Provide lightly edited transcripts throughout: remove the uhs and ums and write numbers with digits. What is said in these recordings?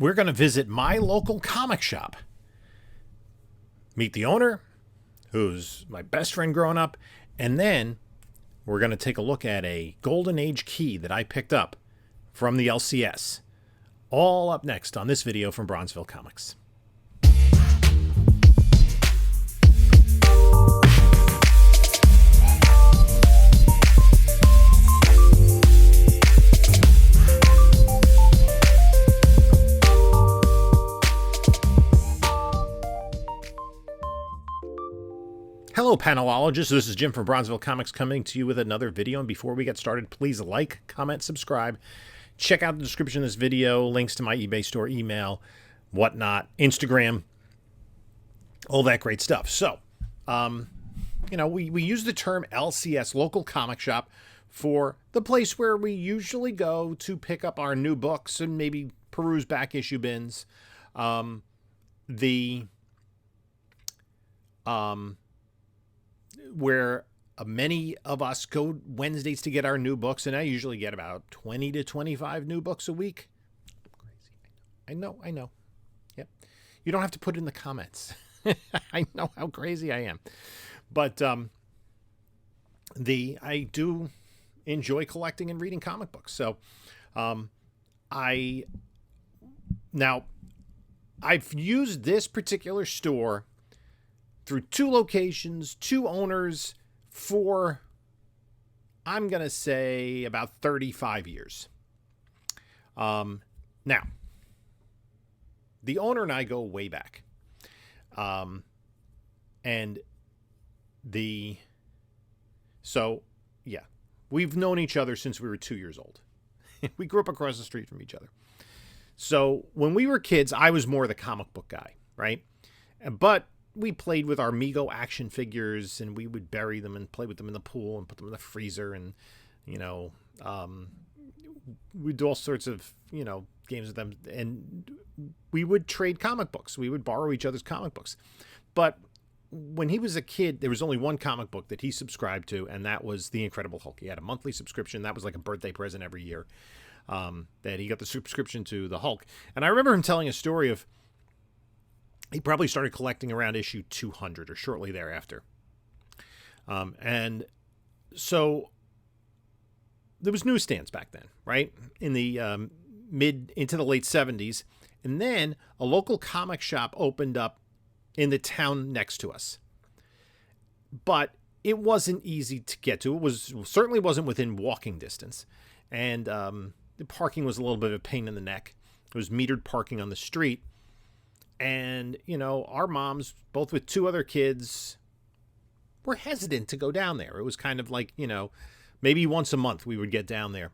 we're going to visit my local comic shop, meet the owner, who's my best friend growing up, and then we're going to take a look at a Golden Age key that I picked up from the LCS. All up next on this video from Bronzeville Comics. Hello, panelologists. This is Jim from Bronzeville Comics coming to you with another video. And before we get started, please like, comment, subscribe. Check out the description of this video, links to my eBay store, email, whatnot, Instagram, all that great stuff. So, we use the term LCS, local comic shop, for the place where we usually go to pick up our new books and maybe peruse back issue bins. Where many of us go Wednesdays to get our new books, and I usually get about 20 to 25 new books a week. Crazy. I know. Yep. You don't have to put it in the comments. I know how crazy I am. But I do enjoy collecting and reading comic books. So I've used this particular store through 2 locations, 2 owners for, I'm going to say, about 35 years. Now, the owner and I go way back. We've known each other since we were 2 years old. We grew up across the street from each other. So when we were kids, I was more the comic book guy, right? But we played with our Mego action figures, and we would bury them and play with them in the pool and put them in the freezer, and we'd do all sorts of games with them, and we would trade comic books. We would borrow each other's comic books. But when he was a kid, there was only one comic book that he subscribed to, and that was The Incredible Hulk. He had a monthly subscription. That was like a birthday present every year, that he got the subscription to the Hulk. And I remember him telling a story of he probably started collecting around issue 200 or shortly thereafter. And so there was newsstands back then, right? In the into the late 70s. And then a local comic shop opened up in the town next to us. But it wasn't easy to get to. Certainly wasn't within walking distance. And the parking was a little bit of a pain in the neck. It was metered parking on the street. And, our moms, both with 2 other kids, were hesitant to go down there. It was kind of like, maybe once a month we would get down there.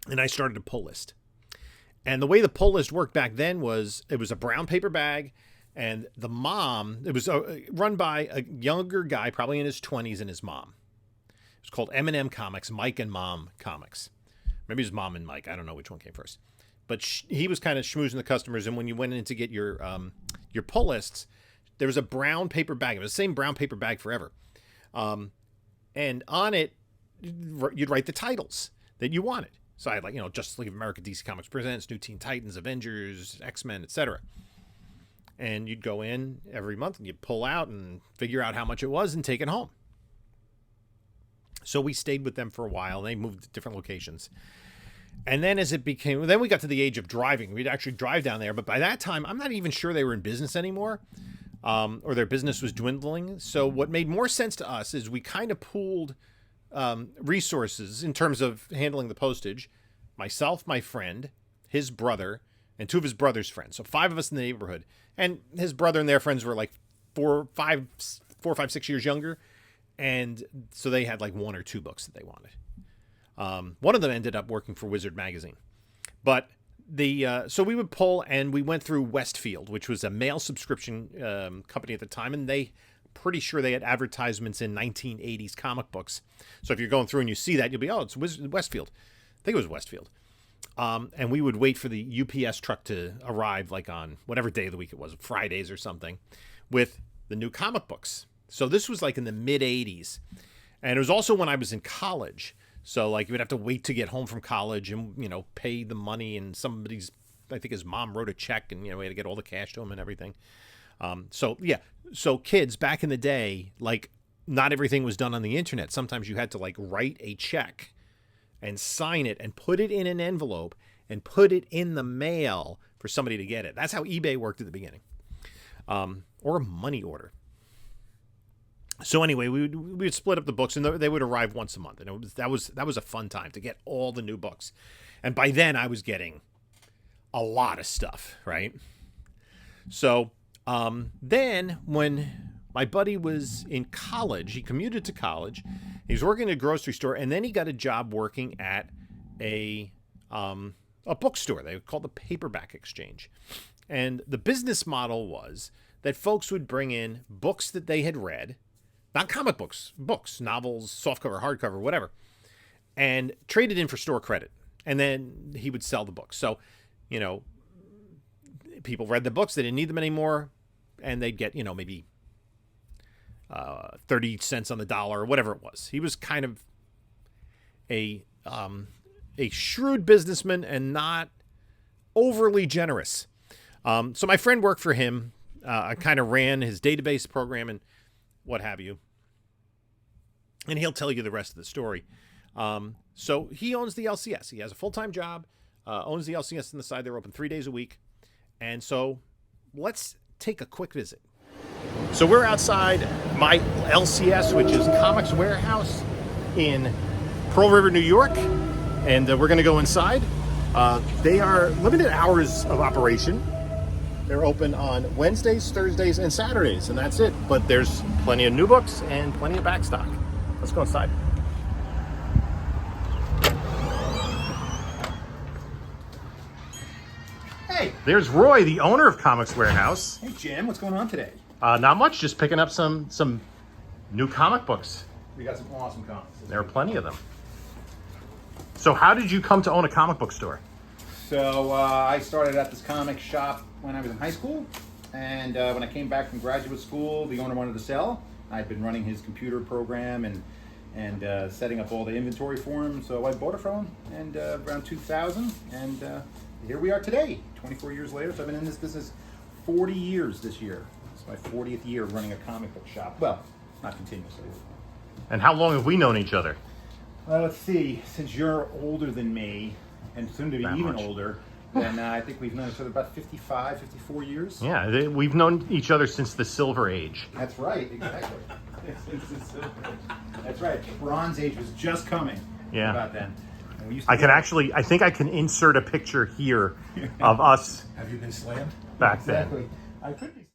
And I started a pull list. And the way the pull list worked back then was it was a brown paper bag, and the mom, it was run by a younger guy, probably in his 20s, and his mom. It was called M&M Comics, Mike and Mom Comics. Maybe it was Mom and Mike. I don't know which one came first. But he was kind of schmoozing the customers, and when you went in to get your pull lists, there was a brown paper bag. It was the same brown paper bag forever. And on it, you'd write the titles that you wanted. So I had Justice League of America, DC Comics Presents, New Teen Titans, Avengers, X-Men, etc. And you'd go in every month and you'd pull out and figure out how much it was and take it home. So we stayed with them for a while. They moved to different locations. And then then we got to the age of driving. We'd actually drive down there. But by that time, I'm not even sure they were in business anymore, or their business was dwindling. So what made more sense to us is we kind of pooled resources in terms of handling the postage. Myself, my friend, his brother, and 2 of his brother's friends. So 5 of us in the neighborhood. And his brother and their friends were like 4, 5, 6 years younger. And so they had like 1 or 2 books that they wanted. One of them ended up working for Wizard Magazine. But so we would pull, and we went through Westfield, which was a mail subscription company at the time, and pretty sure they had advertisements in 1980s comic books. So if you're going through and you see that, you'll be, it's Westfield. I think it was Westfield. And we would wait for the UPS truck to arrive, like on whatever day of the week it was, Fridays or something, with the new comic books. So this was like in the mid 80s. And it was also when I was in college. So like you would have to wait to get home from college and, pay the money in somebody's I think his mom wrote a check, and we had to get all the cash to him and everything. So yeah, so kids back in the day, like not everything was done on the internet. Sometimes you had to like write a check and sign it and put it in an envelope and put it in the mail for somebody to get it. That's how eBay worked at the beginning, or a money order. So anyway, we would split up the books, and they would arrive once a month, and that was a fun time to get all the new books. And by then, I was getting a lot of stuff, right? So then, when my buddy was in college, he commuted to college. He was working at a grocery store, and then he got a job working at a bookstore. They called the Paperback Exchange, and the business model was that folks would bring in books that they had read. Not comic books, novels, softcover, hardcover, whatever, and trade it in for store credit. And then he would sell the books. So, people read the books, they didn't need them anymore, and they'd get, maybe 30 cents on the dollar or whatever it was. He was kind of a shrewd businessman and not overly generous. So my friend worked for him. I kind of ran his database program and what have you. And he'll tell you the rest of the story. So he owns the LCS. He has a full-time job, owns the LCS on the side. They're open 3 days a week. And so let's take a quick visit. So we're outside my LCS, which is Comics Warehouse in Pearl River, New York. And we're going to go inside. They are limited hours of operation. They're open on Wednesdays, Thursdays, and Saturdays, and that's it. But there's plenty of new books and plenty of back stock. Let's go inside. Hey, there's Roy, the owner of Comics Warehouse. Hey, Jim, what's going on today? Not much, just picking up some new comic books. We got some awesome comics. There are plenty of them. So how did you come to own a comic book store? So I started at this comic shop when I was in high school, and when I came back from graduate school, the owner wanted to sell. I'd been running his computer program and setting up all the inventory for him, so I bought it from him and around 2000, and here we are today, 24 years later. So I've been in this business 40 years this year. It's my 40th year running a comic book shop. Well, not continuously. And how long have we known each other? Let's see, since you're older than me, and soon to be even older, then I think we've known each other about 55, 54 years. Yeah, we've known each other since the Silver Age. That's right, exactly. That's right. Bronze Age was just coming. Yeah. About then. I think I can insert a picture here of us. Have you been slammed? Back then. Exactly. I could be.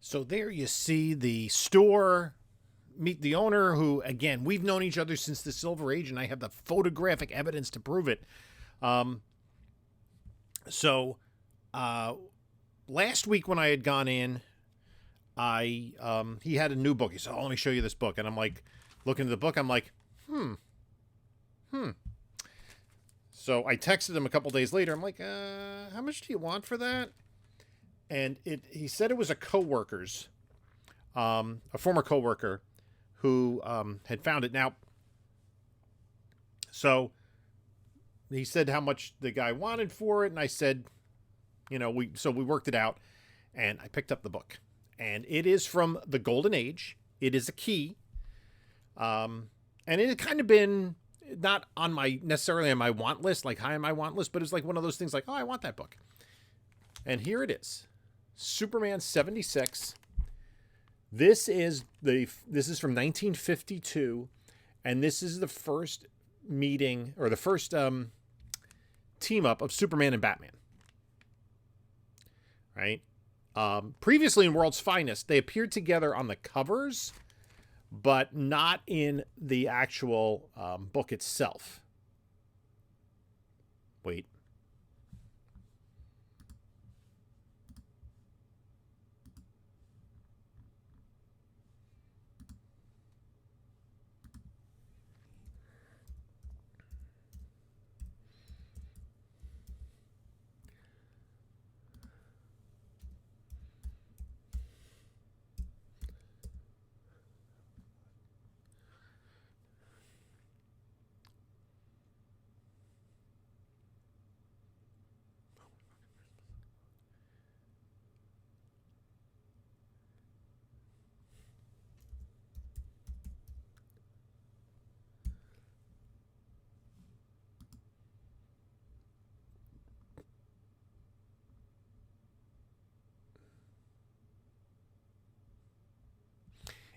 So there you see the store, meet the owner, who, again, we've known each other since the Silver Age, and I have the photographic evidence to prove it. So last week when I had gone in, he had a new book. He said, "Oh, let me show you this book." And I'm like, looking at the book, I'm like, So I texted him a couple days later. I'm like, how much do you want for that? And he said it was a coworker's, a former coworker who had found it. Now, so he said how much the guy wanted for it, and I said, we worked it out, and I picked up the book, and it is from the Golden Age. It is a key, and it had kind of been not on necessarily on my want list, like high on my want list, but it's like one of those things like, oh, I want that book. And here it is. Superman 76. This is from 1952, and this is the first meeting, or the first team up of Superman and Batman. Right? Previously in World's Finest, they appeared together on the covers, but not in the actual book itself. Wait.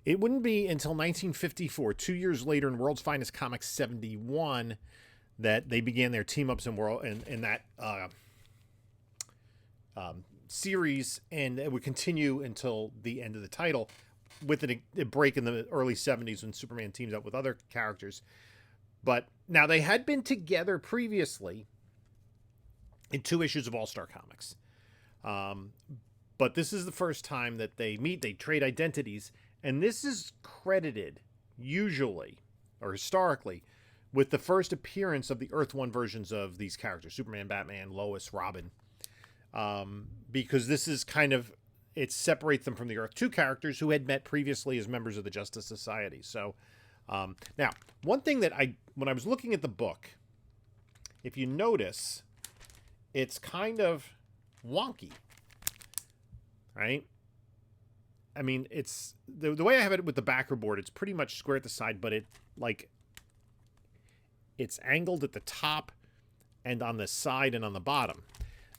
It wouldn't be until 1954, 2 years later in World's Finest Comics 71, that they began their team-ups in that series, and it would continue until the end of the title, with a break in the early 70s when Superman teams up with other characters. But now they had been together previously in 2 issues of All-Star Comics. But this is the first time that they meet, they trade identities, and this is credited, usually, or historically, with the first appearance of the Earth 1 versions of these characters, Superman, Batman, Lois, Robin. Because this is kind of, it separates them from the Earth 2 characters who had met previously as members of the Justice Society. So, now, one thing that when I was looking at the book, if you notice, it's kind of wonky, right? I mean, it's the way I have it with the backer board, it's pretty much square at the side, but it's angled at the top and on the side and on the bottom.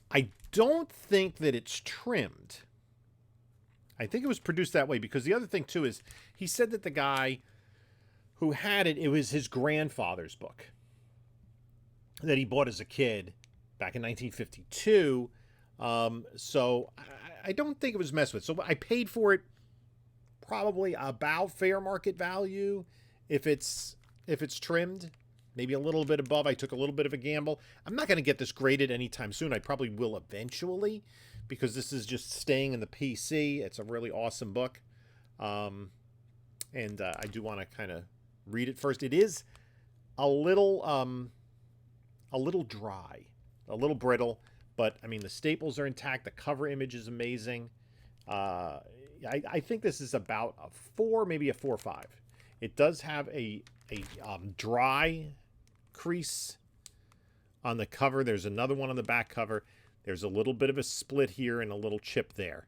I don't think that it's trimmed. I think it was produced that way, because the other thing too is he said that the guy who had it was his grandfather's book that he bought as a kid back in 1952. So I don't think it was messed with. So I paid for it probably about fair market value. If it's trimmed, maybe a little bit above. I took a little bit of a gamble. I'm not going to get this graded anytime soon. I probably will eventually, because this is just staying in the PC. It's a really awesome book. And I do want to kind of read it first. It is a little dry, a little brittle. But, I mean, the staples are intact. The cover image is amazing. I think this is about a 4, maybe a 4.5. It does have a dry crease on the cover. There's another one on the back cover. There's a little bit of a split here and a little chip there.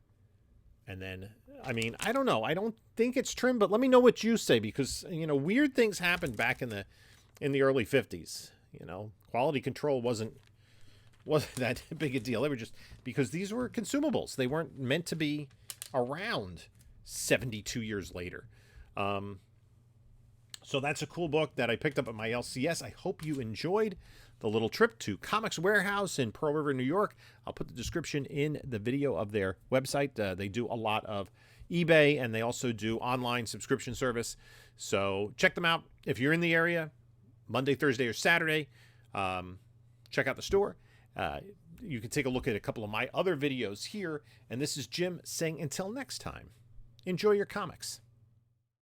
And then, I mean, I don't know. I don't think it's trimmed, but let me know what you say, because, weird things happened back in the early 50s. Quality control wasn't that big a deal. They were just, because these were consumables. They weren't meant to be around 72 years later. So that's a cool book that I picked up at my LCS. I hope you enjoyed. the little trip to Comics Warehouse in Pearl River, New York. I'll put the description in the video of their website. They do a lot of eBay, and they also do online subscription service. So check them out. If you're in the area, Monday, Thursday, or Saturday, check out the store. You can take a look at a couple of my other videos here. And this is Jim saying until next time, enjoy your comics.